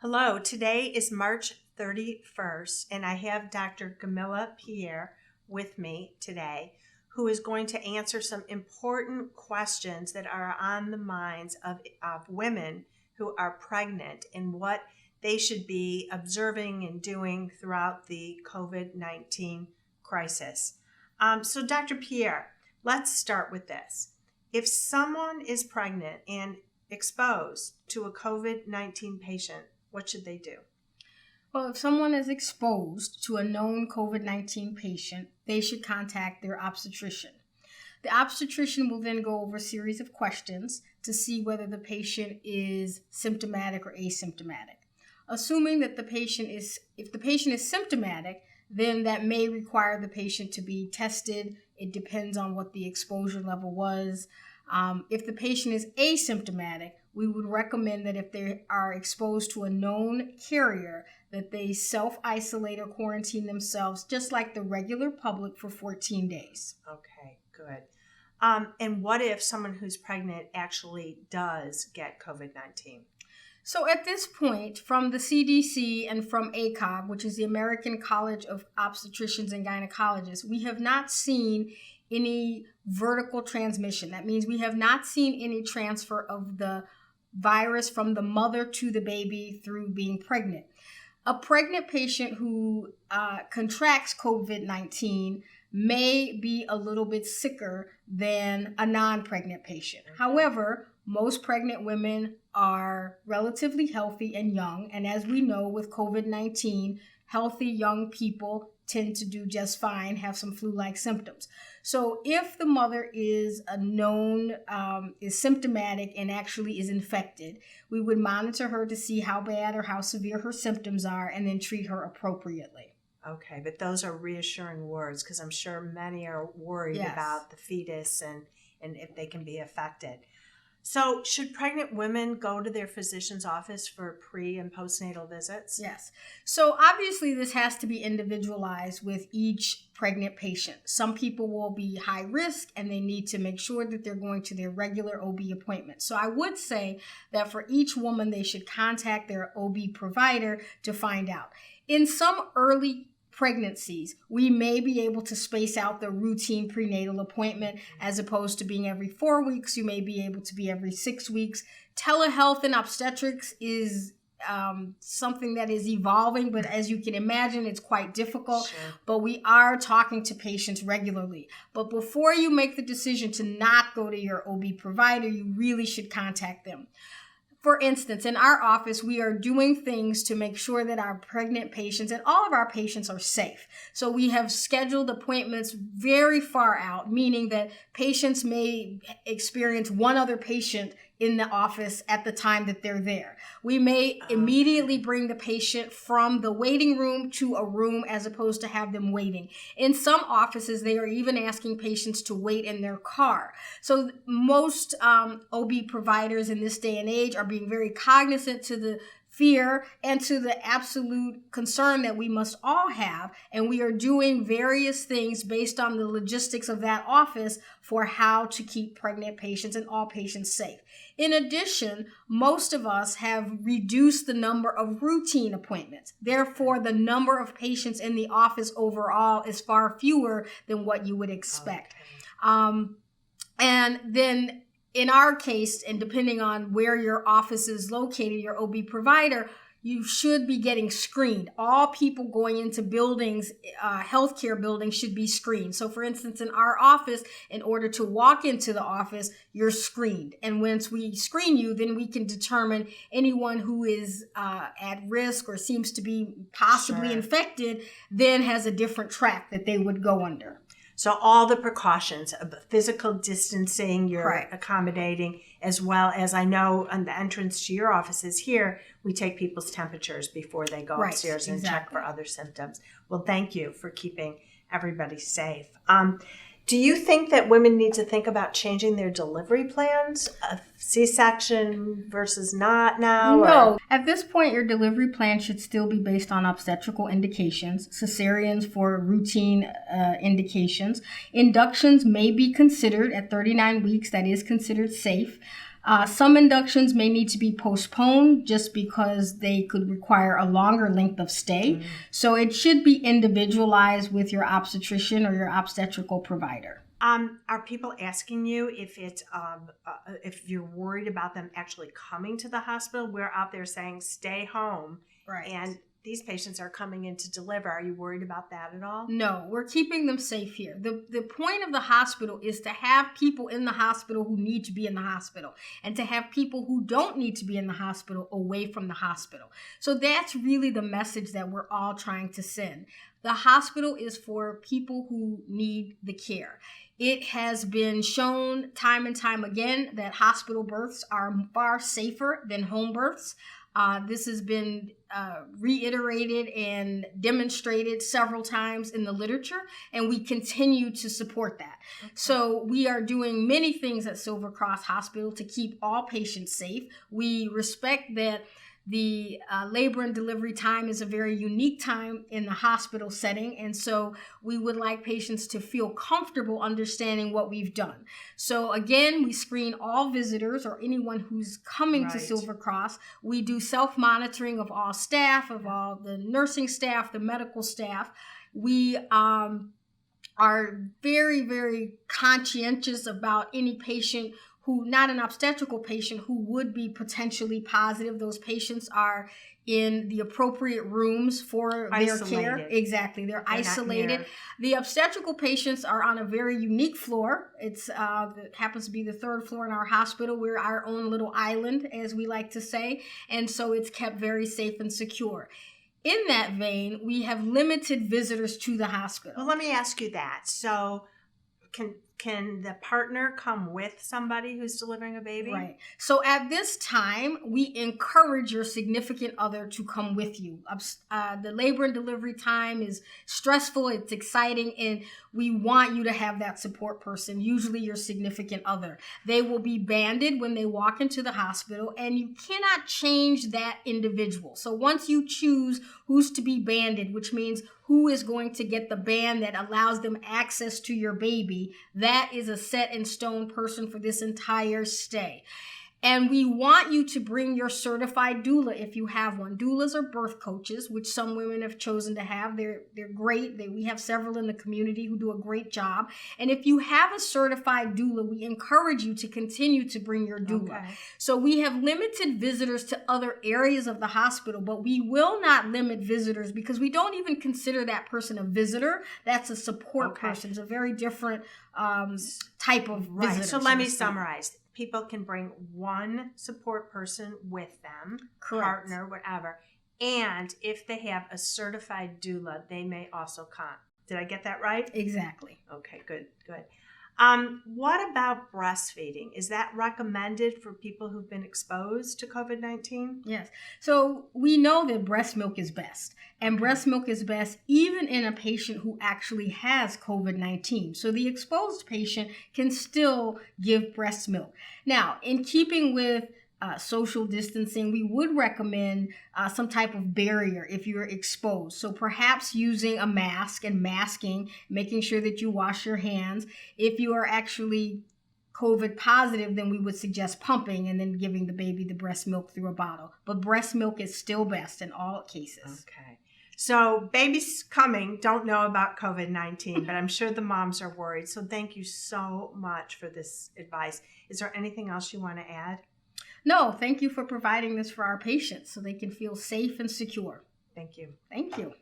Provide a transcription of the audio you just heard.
Hello, today is March 31st, and I have Dr. Gamilah Pierre with me today, who is going to answer some important questions that are on the minds of women who are pregnant and what they should be observing and doing throughout the COVID-19 crisis. So, Dr. Pierre, let's start with this. If someone is pregnant and exposed to a COVID-19 patient, what should they do? Well, if someone is exposed to a known COVID-19 patient, they should contact their obstetrician. The obstetrician will then go over a series of questions to see whether the patient is symptomatic or asymptomatic. Assuming that if the patient is symptomatic, then that may require the patient to be tested. It depends on what the exposure level was. If the patient is asymptomatic, we would recommend that if they are exposed to a known carrier, that they self-isolate or quarantine themselves just like the regular public for 14 days. Okay, good. And what if someone who's pregnant actually does get COVID-19? So at this point, from the CDC and from ACOG, which is the American College of Obstetricians and Gynecologists, we have not seen any vertical transmission. That means we have not seen any transfer of the virus from the mother to the baby through being pregnant. A pregnant patient who contracts COVID-19 may be a little bit sicker than a non-pregnant patient. However, most pregnant women are relatively healthy and young. And as we know with COVID-19, healthy young people tend to do just fine, have some flu-like symptoms. So if the mother is is symptomatic and actually is infected, we would monitor her to see how bad or how severe her symptoms are and then treat her appropriately. Okay, but those are reassuring words because I'm sure many are worried about the fetus and if they can be affected. So should pregnant women go to their physician's office for pre- and postnatal visits? Yes. So obviously this has to be individualized with each pregnant patient. Some people will be high risk and they need to make sure that they're going to their regular OB appointment. So I would say that for each woman, they should contact their OB provider to find out. In some early pregnancies, we may be able to space out the routine prenatal appointment as opposed to being every 4 weeks. You may be able to be every 6 weeks. Telehealth and obstetrics is something that is evolving, but as you can imagine, it's quite difficult. Sure. But we are talking to patients regularly. But before you make the decision to not go to your OB provider, you really should contact them. For instance, in our office, we are doing things to make sure that our pregnant patients and all of our patients are safe. So we have scheduled appointments very far out, meaning that patients may experience one other patient in the office at the time that they're there. We may immediately bring the patient from the waiting room to a room as opposed to have them waiting. In some offices, they are even asking patients to wait in their car. So most OB providers in this day and age are being very cognizant to the fear and to the absolute concern that we must all have. And we are doing various things based on the logistics of that office for how to keep pregnant patients and all patients safe. In addition, most of us have reduced the number of routine appointments. Therefore, the number of patients in the office overall is far fewer than what you would expect. And then in our case, and depending on where your office is located, your OB provider, you should be getting screened. All people going into buildings, healthcare buildings, should be screened. So for instance, in our office, in order to walk into the office, you're screened. And once we screen you, then we can determine anyone who is at risk or seems to be possibly infected, then has a different track that they would go under. So all the precautions of physical distancing, you're Correct. accommodating, as well as I know on the entrance to your offices here, we take people's temperatures before they go upstairs and check for other symptoms. Well, thank you for keeping everybody safe. Do you think that women need to think about changing their delivery plans? A C-section versus not now? No. At this point, your delivery plan should still be based on obstetrical indications, cesareans for routine indications. Inductions may be considered at 39 weeks. That is considered safe. Some inductions may need to be postponed just because they could require a longer length of stay. So it should be individualized with your obstetrician or your obstetrical provider. Are people asking you if it's if you're worried about them actually coming to the hospital? We're out there saying stay home, Right. And these patients are coming in to deliver. Are you worried about that at all? No, we're keeping them safe here. The point of the hospital is to have people in the hospital who need to be in the hospital and to have people who don't need to be in the hospital away from the hospital. So that's really the message that we're all trying to send. The hospital is for people who need the care. It has been shown time and time again that hospital births are far safer than home births. This has been reiterated and demonstrated several times in the literature, and we continue to support that. Okay. So we are doing many things at Silver Cross Hospital to keep all patients safe. We respect that the labor and delivery time is a very unique time in the hospital setting, and so we would like patients to feel comfortable understanding what we've done. So again, we screen all visitors or anyone who's coming to Silver Cross. We do self-monitoring of all staff, of all the nursing staff, the medical staff. We are very, very conscientious about any patient who, not an obstetrical patient, who would be potentially positive. Those patients are in the appropriate rooms for their care. Exactly. They're isolated. The obstetrical patients are on a very unique floor. It happens to be the third floor in our hospital. We're our own little island, as we like to say. And so it's kept very safe and secure. In that vein, we have limited visitors to the hospital. Well, let me ask you that. So can the partner come with somebody who's delivering a baby? Right. So at this time, we encourage your significant other to come with you. The labor and delivery time is stressful, it's exciting, and we want you to have that support person, usually your significant other. They will be banded when they walk into the hospital, and you cannot change that individual. So once you choose who's to be banded, which means who is going to get the band that allows them access to your baby, that is a set in stone person for this entire stay. And we want you to bring your certified doula if you have one. Doulas are birth coaches, which some women have chosen to have. They're great. We have several in the community who do a great job. And if you have a certified doula, we encourage you to continue to bring your doula. Okay. So we have limited visitors to other areas of the hospital, but we will not limit visitors because we don't even consider that person a visitor. That's a support person. It's a very different type of visitor. So let me summarize. People can bring one support person with them, partner, whatever. And if they have a certified doula, they may also come. Did I get that right? Exactly. Okay, good. What about breastfeeding? Is that recommended for people who've been exposed to COVID-19? Yes. So we know that breast milk is best. And breast milk is best even in a patient who actually has COVID-19. So the exposed patient can still give breast milk. Now, in keeping with social distancing, we would recommend some type of barrier if you're exposed. So perhaps using a mask and masking, making sure that you wash your hands. If you are actually COVID positive, then we would suggest pumping and then giving the baby the breast milk through a bottle. But breast milk is still best in all cases. Okay. So babies coming don't know about COVID-19, but I'm sure the moms are worried. So thank you so much for this advice. Is there anything else you want to add? No, thank you for providing this for our patients so they can feel safe and secure. Thank you. Thank you.